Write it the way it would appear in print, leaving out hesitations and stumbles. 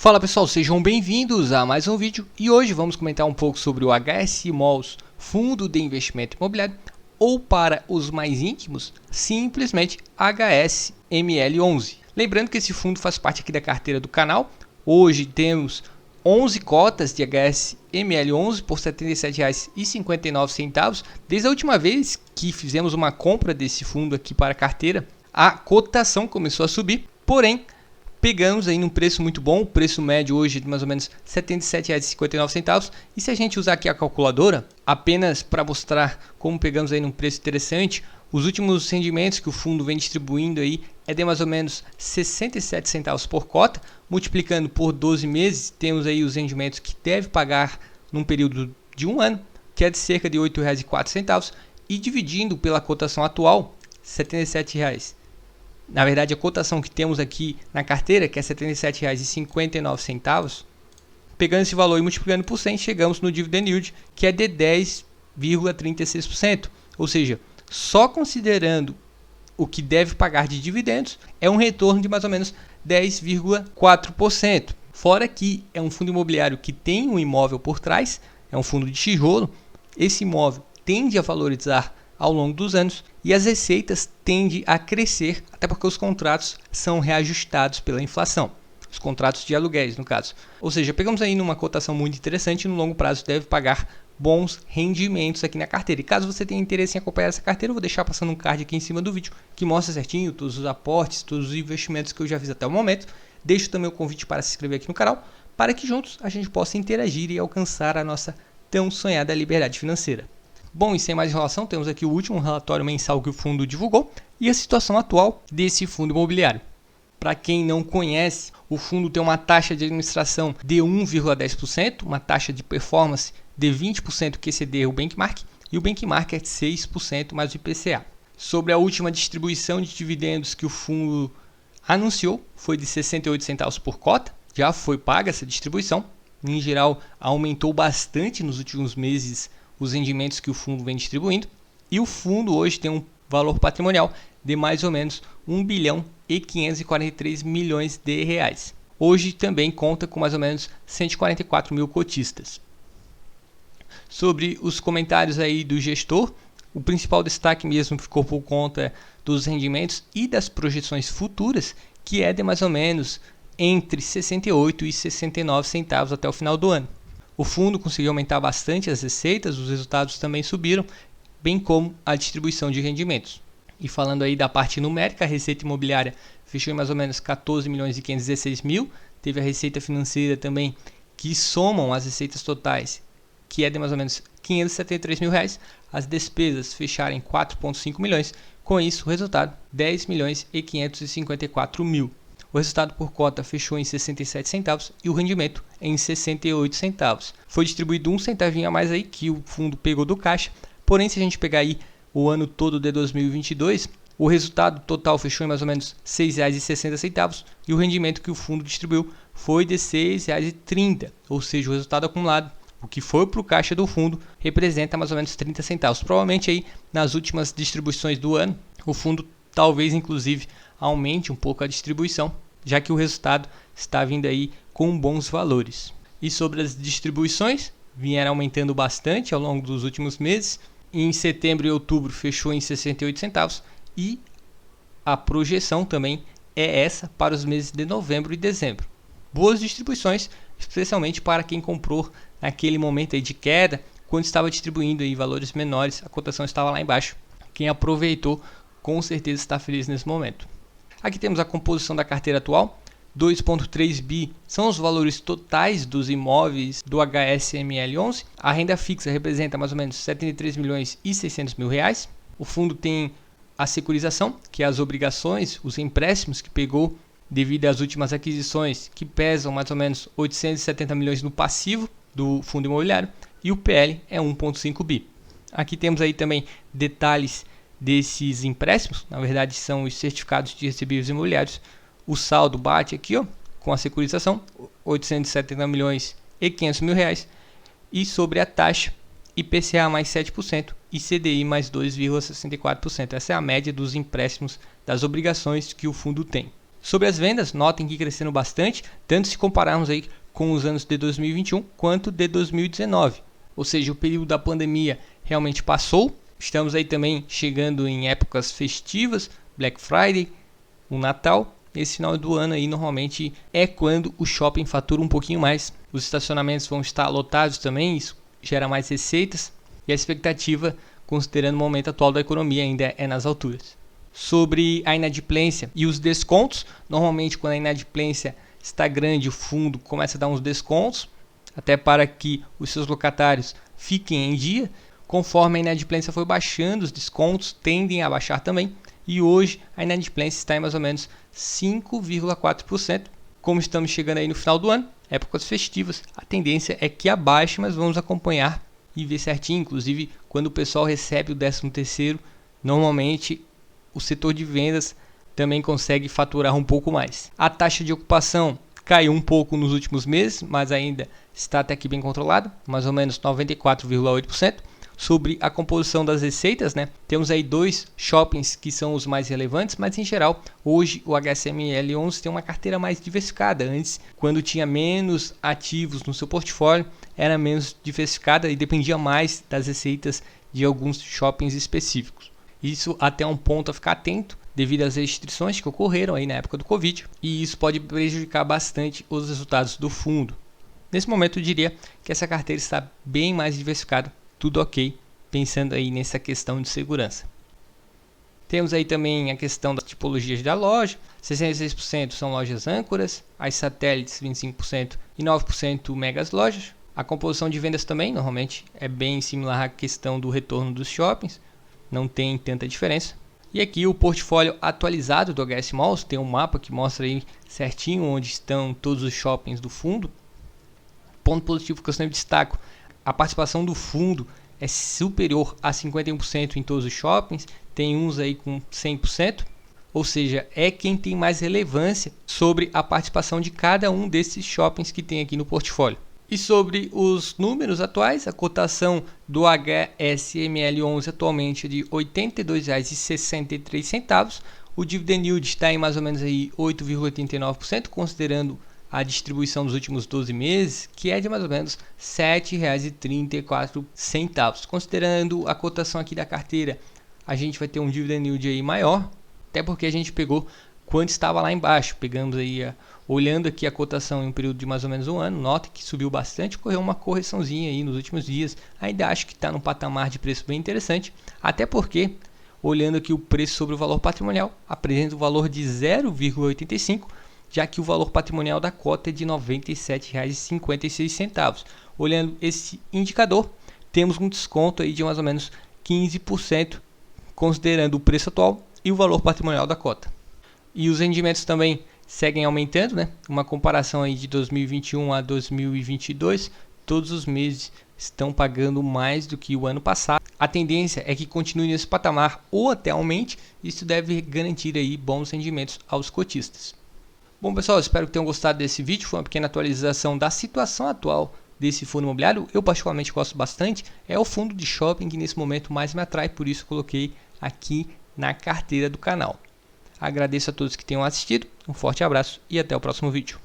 Fala pessoal, sejam bem-vindos a mais um vídeo e hoje vamos comentar um pouco sobre o HSI Malls Fundo de Investimento Imobiliário ou para os mais íntimos, simplesmente HSML11. Lembrando que esse fundo faz parte aqui da carteira do canal. Hoje temos 11 cotas de HSML11 por R$ 77,59. Desde a última vez que fizemos uma compra desse fundo aqui para a carteira, a cotação começou a subir, porém pegamos aí num preço muito bom, o preço médio hoje de mais ou menos R$ 77,59. E se a gente usar aqui a calculadora, apenas para mostrar como pegamos aí num preço interessante, os últimos rendimentos que o fundo vem distribuindo aí é de mais ou menos 67 centavos por cota, multiplicando por 12 meses, temos aí os rendimentos que deve pagar num período de um ano, que é de cerca de R$ 8,04, e dividindo pela cotação atual, R$ 77. Na verdade, a cotação que temos aqui na carteira, que é R$ 77,59, pegando esse valor e multiplicando por 100, chegamos no dividend yield, que é de 10,36%. Ou seja, só considerando o que deve pagar de dividendos, é um retorno de mais ou menos 10,4%. Fora que é um fundo imobiliário que tem um imóvel por trás, é um fundo de tijolo, esse imóvel tende a valorizar ao longo dos anos e as receitas tendem a crescer, até porque os contratos são reajustados pela inflação, os contratos de aluguéis no caso. Ou seja, pegamos aí numa cotação muito interessante e no longo prazo deve pagar bons rendimentos aqui na carteira. E caso você tenha interesse em acompanhar essa carteira, eu vou deixar passando um card aqui em cima do vídeo que mostra certinho todos os aportes, todos os investimentos que eu já fiz até o momento. Deixo também o convite para se inscrever aqui no canal, para que juntos a gente possa interagir e alcançar a nossa tão sonhada liberdade financeira. Bom, e sem mais enrolação, temos aqui o último relatório mensal que o fundo divulgou e a situação atual desse fundo imobiliário. Para quem não conhece, o fundo tem uma taxa de administração de 1,10%, uma taxa de performance de 20% que exceder o benchmark, e o benchmark é de 6% mais o IPCA. Sobre a última distribuição de dividendos que o fundo anunciou, foi de 68 centavos por cota, já foi paga essa distribuição. Em geral, aumentou bastante nos últimos meses os rendimentos que o fundo vem distribuindo, e o fundo hoje tem um valor patrimonial de mais ou menos 1 bilhão e 543 milhões de reais. Hoje também conta com mais ou menos 144 mil cotistas. Sobre os comentários aí do gestor, o principal destaque mesmo ficou por conta dos rendimentos e das projeções futuras, que é de mais ou menos entre 68 e 69 centavos até o final do ano. O fundo conseguiu aumentar bastante as receitas, os resultados também subiram, bem como a distribuição de rendimentos. E falando aí da parte numérica, a receita imobiliária fechou em mais ou menos 14 milhões e 516 mil, teve a receita financeira também, que somam as receitas totais, que é de mais ou menos 573 mil reais, as despesas fecharam em 4,5 milhões, com isso o resultado 10 milhões e 554 mil. O resultado por cota fechou em 67 centavos e o rendimento em 68 centavos. Foi distribuído um centavinho a mais aí que o fundo pegou do caixa. Porém, se a gente pegar aí o ano todo de 2022, o resultado total fechou em mais ou menos R$ 6,60 e o rendimento que o fundo distribuiu foi de R$ 6,30. Ou seja, o resultado acumulado, o que foi para o caixa do fundo, representa mais ou menos 30 centavos. Provavelmente aí nas últimas distribuições do ano, o fundo talvez inclusive aumente um pouco a distribuição, já que o resultado está vindo aí com bons valores. E sobre as distribuições, vieram aumentando bastante ao longo dos últimos meses. Em setembro e outubro fechou em 68 centavos e a projeção também é essa para os meses de novembro e dezembro. Boas distribuições, especialmente para quem comprou naquele momento aí de queda, quando estava distribuindo aí valores menores, a cotação estava lá embaixo. Quem aproveitou com certeza está feliz nesse momento. Aqui temos a composição da carteira atual, 2,3 bi são os valores totais dos imóveis do HSML11. A renda fixa representa mais ou menos 73 milhões e 600 mil reais. O fundo tem a securitização, que é as obrigações, os empréstimos que pegou devido às últimas aquisições, que pesam mais ou menos 870 milhões no passivo do fundo imobiliário, e o PL é 1,5 bi. Aqui temos aí também detalhes desses empréstimos, na verdade são os certificados de recebíveis imobiliários. O saldo bate aqui com a securitização, 870 milhões e 500 mil reais. E sobre a taxa, IPCA mais 7% e CDI mais 2,64%. Essa é a média dos empréstimos das obrigações que o fundo tem. Sobre as vendas, notem que cresceram bastante, tanto se compararmos aí com os anos de 2021 quanto de 2019. Ou seja, o período da pandemia realmente passou. Estamos aí também chegando em épocas festivas, Black Friday, o Natal. Esse final do ano aí normalmente é quando o shopping fatura um pouquinho mais. Os estacionamentos vão estar lotados também, isso gera mais receitas. E a expectativa, considerando o momento atual da economia, ainda é nas alturas. Sobre a inadimplência e os descontos, normalmente quando a inadimplência está grande, o fundo começa a dar uns descontos, até para que os seus locatários fiquem em dia. Conforme a inadimplência foi baixando, os descontos tendem a baixar também. E hoje a inadimplência está em mais ou menos 5,4%. Como estamos chegando aí no final do ano, épocas festivas, a tendência é que abaixe, mas vamos acompanhar e ver certinho. Inclusive, quando o pessoal recebe o 13º, normalmente o setor de vendas também consegue faturar um pouco mais. A taxa de ocupação caiu um pouco nos últimos meses, mas ainda está até aqui bem controlada, mais ou menos 94,8%. Sobre a composição das receitas, temos aí 2 shoppings que são os mais relevantes, mas em geral, hoje o HSML11 tem uma carteira mais diversificada. Antes, quando tinha menos ativos no seu portfólio, era menos diversificada e dependia mais das receitas de alguns shoppings específicos. Isso até um ponto a ficar atento, devido às restrições que ocorreram aí na época do Covid, e isso pode prejudicar bastante os resultados do fundo. Nesse momento eu diria que essa carteira está bem mais diversificada, tudo ok, pensando aí nessa questão de segurança. Temos aí também a questão das tipologias da loja, 66% são lojas âncoras, as satélites 25% e 9% megas lojas. A composição de vendas também normalmente é bem similar à questão do retorno dos shoppings, não tem tanta diferença. E aqui o portfólio atualizado do HS Malls, tem um mapa que mostra aí certinho onde estão todos os shoppings do fundo. Ponto positivo que eu sempre destaco, a participação do fundo é superior a 51% em todos os shoppings, tem uns aí com 100%, ou seja, é quem tem mais relevância sobre a participação de cada um desses shoppings que tem aqui no portfólio. E sobre os números atuais, a cotação do HSML11 atualmente é de R$ 82,63. O dividend yield está em mais ou menos aí 8,89%, considerando a distribuição dos últimos 12 meses, que é de mais ou menos R$ 7,34. Considerando a cotação aqui da carteira, a gente vai ter um dividend yield aí maior, até porque a gente pegou quando estava lá embaixo. Pegamos aí, olhando aqui a cotação em um período de mais ou menos um ano, nota que subiu bastante, correu uma correçãozinha aí nos últimos dias. Ainda acho que está num patamar de preço bem interessante, até porque, olhando aqui o preço sobre o valor patrimonial, apresenta o valor de 0,85, já que o valor patrimonial da cota é de R$ 97,56. Olhando esse indicador, temos um desconto aí de mais ou menos 15%, considerando o preço atual e o valor patrimonial da cota. E os rendimentos também seguem aumentando, Uma comparação aí de 2021 a 2022, todos os meses estão pagando mais do que o ano passado. A tendência é que continue nesse patamar ou até aumente. Isso deve garantir aí bons rendimentos aos cotistas. Bom, pessoal, espero que tenham gostado desse vídeo. Foi uma pequena atualização da situação atual desse fundo imobiliário. Eu particularmente gosto bastante. É o fundo de shopping que nesse momento mais me atrai, por isso coloquei aqui na carteira do canal. Agradeço a todos que tenham assistido, um forte abraço e até o próximo vídeo.